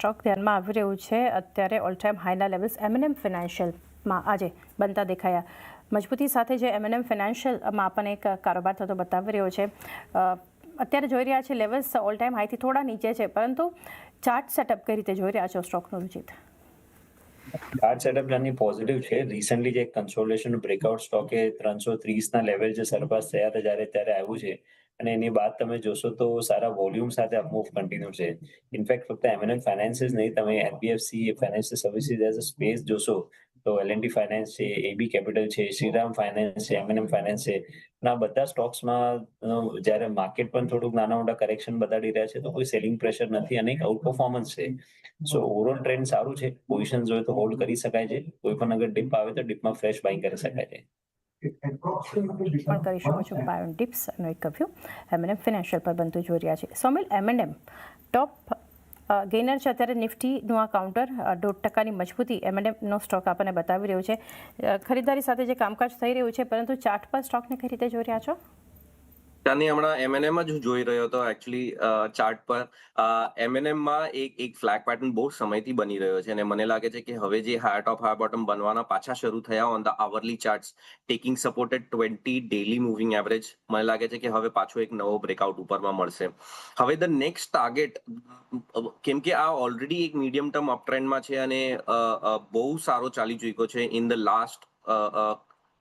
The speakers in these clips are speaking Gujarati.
સ્ટોક ધ્યાનમાં આવી રહ્યું છે અત્યારે ઓલ ટાઈમ હાઈના લેવલ્સ M&M ફાઇનાન્શિયલમાં આજે બનતા દેખાયા. મજબૂતી સાથે જે M&M ફાઇનાન્શિયલમાં આપણને એક કારોબાર થતો બતાવી રહ્યો છે. અત્યારે જોઈ રહ્યા છે લેવલ્સ ઓલ ટાઈમ હાઈથી થોડા નીચે છે, પરંતુ ચાર્ટ સેટઅપ કઈ રીતે જોઈ રહ્યા છો સ્ટોકનું રુચિત? ચાર્ટ સેટઅપ જાની પોઝિટિવ છે. રિસન્ટલી જે કન્સોલિડેશન બ્રેકઆઉટ સ્ટોકે 330ના લેવલ જે સરપાસ થયા હતા ત્યારે આવ્યું છે, અને એની બાદ તમે જોશો તો સારા વોલ્યુમ સાથે અપમૂવ કન્ટિન્યુ છે. ઇનફેક્ટ ફક્ત M&M ફાઇનાન્સીસ નહીં, તમે NBFC financial services as a space જોશો તો L&T ફાઇનાન્સ છે, AB કેપિટલ છે, શ્રીરામ ફાઇનાન્સ છે, M&M ફાઇનાન્સ છે. આ બધા સ્ટોક્સમાં જ્યારે માર્કેટ પણ થોડુંક નાના મોટા કરેક્શન બતાડી રહ્યા છે તો કોઈ સેલિંગ પ્રેશર નથી અને એક આઉટ પરફોર્મન્સ છે. સો ઓવરઓલ ટ્રેન્ડ સારું છે. પોઝિશન જોઈએ તો હોલ્ડ કરી શકાય છે. કોઈ પણ અગર ડિપ આવે તો ડિપમાં ફ્રેશ બાઇંગ કરી શકાય છે. પણ કરી શકો છો બાય ઓન ડિપ્સનો એક વ્યૂ M&M ફાઇનાન્શિયલ પર બનતું જોઈ રહ્યા છે. સોમિલ, M&M ટોપ ગેનર છે અત્યારે. નિફ્ટીનું આ કાઉન્ટર 1.5% મજબૂતી M&Mનો સ્ટોક આપણને બતાવી રહ્યો છે. ખરીદારી સાથે જે કામકાજ થઈ રહ્યું છે, પરંતુ ચાર્ટ પર સ્ટોકને કઈ રીતે જોઈ રહ્યા છો? ત્યાંની હમણાં M&M જ જોઈ રહ્યો હતો એકચ્યુઅલી ચાર્ટ પર. M&Mમાં એક ફ્લેગ પેટર્ન બહુ સમયથી બની રહ્યો છે, અને મને લાગે છે કે હવે જે હાયર ટોપ હાયર બોટમ બનવાના પાછા શરૂ થયા on the hourly charts, taking supported 20 daily moving average, મને લાગે છે કે હવે પાછો એક નવો બ્રેકઆઉટ ઉપરમાં મળશે. હવે ધ નેક્સ્ટ ટાર્ગેટ, કેમ કે આ ઓલરેડી એક મીડિયમ ટર્મ અપટ્રેન્ડમાં છે અને બહુ સારો ચાલી ચૂક્યો છે in the last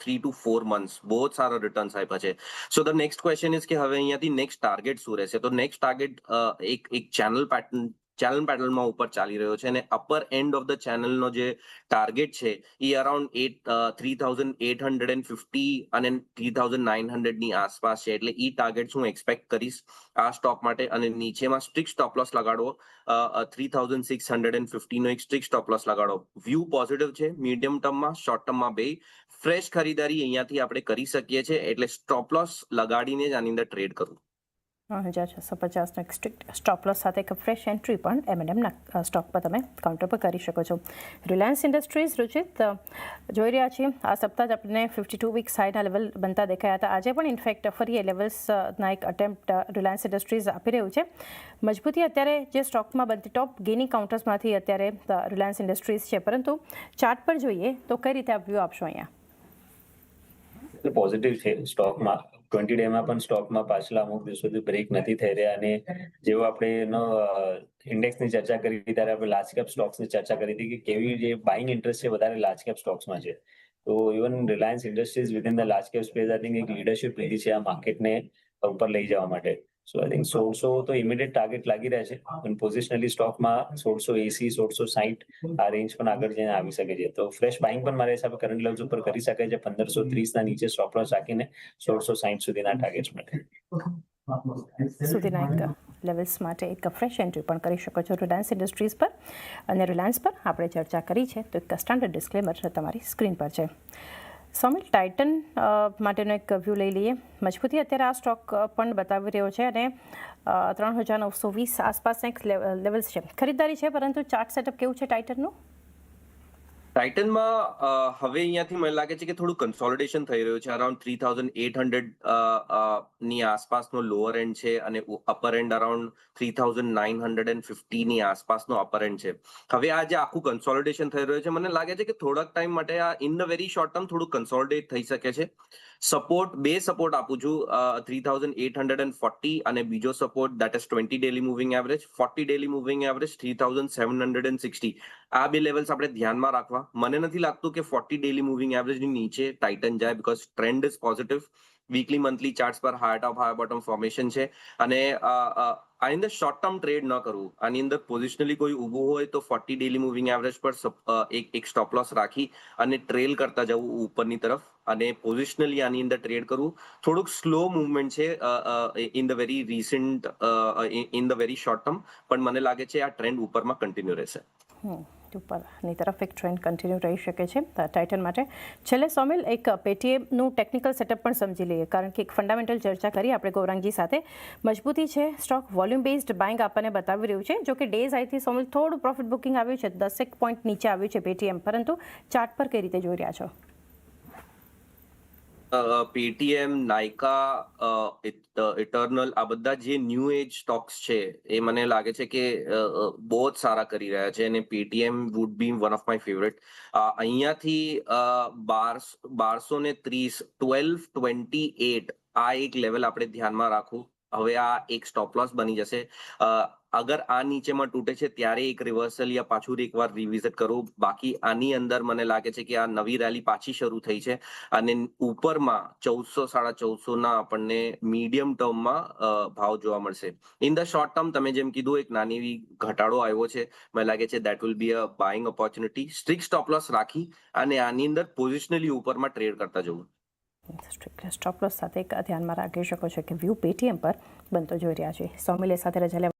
3 to 4 months. બહુ જ સારા રિટર્ન્સ આપ્યા છે. સો ધ નેક્સ્ટ ક્વેશ્ચન ઇઝ કે હવે અહીંયાથી નેક્સ્ટ ટાર્ગેટ શું રહેશે? તો નેક્સ્ટ ટાર્ગેટ એક ચેનલ પેટર્નમાં ઉપર ચાલી રહ્યો છે, અને અપર એન્ડ ઓફ ધ ચેનલનો જે ટાર્ગેટ છે એ અરાઉન્ડ 3,850 અને 3,900ની આસપાસ છે. એટલે એ ટાર્ગેટ હું એક્સપેક્ટ કરીશ આ સ્ટોક માટે, અને નીચેમાં સ્ટ્રિક્ટ સ્ટોપ લોસ લગાડવો. 3,650નો એક સ્ટ્રિક્ટ સ્ટોપ લોસ લગાડો. વ્યૂ પોઝિટિવ છે મીડિયમ ટર્મમાં, શોર્ટ ટર્મમાં બે. ફ્રેશ ખરીદારી અહીંયાથી આપણે કરી શકીએ છીએ, એટલે સ્ટોપ લોસ લગાડીને જ આની અંદર ટ્રેડ કરવું. 9,650નો એક સ્ટ્રિક્ટ સ્ટોપ લોસ સાથે એક ફ્રેશ એન્ટ્રી પણ M&Mના સ્ટોક પર તમે કાઉન્ટર પર કરી શકો છો. રિલાયન્સ ઇન્ડસ્ટ્રીઝ રુચિત જોઈ રહ્યા છીએ આ સપ્તાહ જ આપણને 52 વીક્સ હાઈના લેવલ બનતા દેખાયા હતા. આજે પણ ઇનફેક્ટ ફરી એ લેવલ્સના એક અટેમ્પ્ટ રિલાયન્સ ઇન્ડસ્ટ્રીઝ આપી રહ્યું છે. મજબૂતી અત્યારે જે સ્ટોકમાં બનતી ટોપ ગેનિંગ કાઉન્ટર્સમાંથી અત્યારે રિલાયન્સ ઇન્ડસ્ટ્રીઝ છે, પરંતુ ચાર્ટ પર જોઈએ તો કઈ રીતે આપ વ્યૂ આપશો અહીંયા? પોઝિટિવ છે સ્ટોકમાં. 20 ડેમાં પણ સ્ટોકમાં પાછલા અમુક દિવસોથી બ્રેક નથી થઈ રહ્યા, અને જેવો આપણે ઇન્ડેક્સની ચર્ચા કરી હતી ત્યારે આપણે લાર્જ કેપ સ્ટોક્સની ચર્ચા કરી હતી કે કેવી જે બાઇંગ ઇન્ટરેસ્ટ છે વધારે લાર્જ કેપ સ્ટોક્સમાં છે. તો even Reliance Industries within the large cap space I think એક લીડરશિપ લીધી છે આ માર્કેટને ઉપર લઈ જવા માટે. સો આઈ થિંક 1600 તો ઇમિડિયેટ ટાર્ગેટ લાગી રહ્યા છે, પણ પોઝિશનલી સ્ટોકમાં 1680 1660 આ રેન્જ પણ આગળ જઈને આવી શકે છે. તો ફ્રેશ બાઇંગ પણ મારા હિસાબે કરંટ લેવલ્સ ઉપર કરી શકાય છે 1530ના નીચે સ્ટોપ લોસ રાખીને 1660 સુધીના ટાર્ગેટ્સ માટે. સુધીના એક લેવલ્સ માટે એક ફ્રેશ એન્ટ્રી પણ કરી શકો છો રિલાયન્સ ઇન્ડસ્ટ્રીઝ પર. અને રિલાયન્સ પર આપણે ચર્ચા કરી છે તો એક સ્ટાન્ડર્ડ ડિસ્ક્લેમર તમારી સ્ક્રીન પર છે. સોમિલ, ટાઇટન માટેનો એક વ્યૂ લઈ લઈએ. મજબૂતી અત્યારે આ સ્ટોક પણ બતાવી રહ્યો છે, અને 3,920 આસપાસના એક લેવલ્સ છે. ખરીદારી છે, પરંતુ ચાર્ટ સેટઅપ કેવું છે ટાઇટનનું? ટાઇટનમાં હવે અહીંયાથી મને લાગે છે કે થોડું કન્સોલિડેશન થઈ રહ્યું છે. અરાઉન્ડ 3,800 ની આસપાસનો લોઅર એન્ડ છે, અને અપર એન્ડ અરાઉન્ડ 3,950ની આસપાસનો અપર એન્ડ છે. હવે આ જે આખું કન્સોલિડેશન થઈ રહ્યું છે, મને લાગે છે કે થોડાક ટાઈમ માટે આ in the very short term થોડું કન્સોલિડેટ થઈ શકે છે. બે સપોર્ટ આપું છું, 3,840 અને બીજો support that is 20 daily moving average, 40 daily moving average 3,760. આ બે લેવલ્સ આપણે ધ્યાનમાં રાખવા. મને નથી લાગતું કે 40 ડેલી મૂવિંગ એવરેજની નીચે ટાઇટન જાય, because trend is positive. Weekly monthly charts પર હાયર ટોપ હાયર બોટમ ફોર્મેશન છે, અને આની અંદર શોર્ટ ટર્મ ટ્રેડ ન કરવું. આની અંદર પોઝિશનલી કોઈ ઊભું હોય તો 40 ડેલી મૂવિંગ એવરેજ પર એક સ્ટોપ લોસ રાખી અને ટ્રેલ કરતા જવું ઉપરની તરફ, અને પોઝિશનલી આની અંદર ટ્રેડ કરવું. થોડુંક સ્લો મૂવમેન્ટ છે in the very recent in the very short term, પણ મને લાગે છે આ ટ્રેન્ડ ઉપરમાં કન્ટિન્યુ રહેશે. ઉપરની તરફ એક ટ્રેન્ડ કન્ટિન્યુ રહી શકે છે ટાઇટન માટે. છેલ્લે સોમિલ, એક પેટીએમનું ટેકનિકલ સેટઅપ પણ સમજી લઈએ, કારણ કે એક ફંડામેન્ટલ ચર્ચા કરી આપણે ગૌરાંગજી સાથે. મજબૂતી છે સ્ટોક, વોલ્યુમ બેઝડ બાઇંગ આપણને બતાવી રહ્યું છે. જો કે ડેઝ આઈથી સોમિલ થોડું પ્રોફિટ બુકિંગ આવ્યું છે, 10 પોઈન્ટ નીચે આવ્યું છે પેટીએમ, પરંતુ ચાર્ટ પર કઈ રીતે જોઈ રહ્યા છો? પેટીએમ, નાયકા, ઇટર્નલ આ બધા જે ન્યૂ એજ સ્ટોક્સ છે એ મને લાગે છે કે બહુ જ સારા કરી રહ્યા છે અને Paytm would be one of my favourite. અહીંયાથી 1230 1228 આ એક લેવલ આપણે ધ્યાનમાં રાખવું. હવે આ એક સ્ટોપ લોસ બની જશે. અગર આ નીચેમાં તૂટે છે ત્યારે એક રિવર્સલ યા પાછું એકવાર રિવિઝિટ કરું. બાકી આની અંદર મને લાગે છે કે આ નવી રેલી પાછી શરૂ થઈ છે અને ઉપરમાં 1400-1450 ના આપણને મીડિયમ ટર્મમાં ભાવ જોવા મળશે. ઇન ધ શોર્ટ ટર્મ તમે જેમ કીધું એક નાની એવી ઘટાડો આવ્યો છે. મને લાગે છે that will be a buying opportunity. Strict stop loss રાખી અને આની અંદર પોઝિશનલી ઉપરમાં ટ્રેડ કરતા જવું. સ્ટોપ લોસ સાથે એક ધ્યાનમાં રાખી શકો છો કે વ્યૂ પેટીએમ પર બનતો જોઈ રહ્યા છે. 100 મિલે સાથે રજા લેવા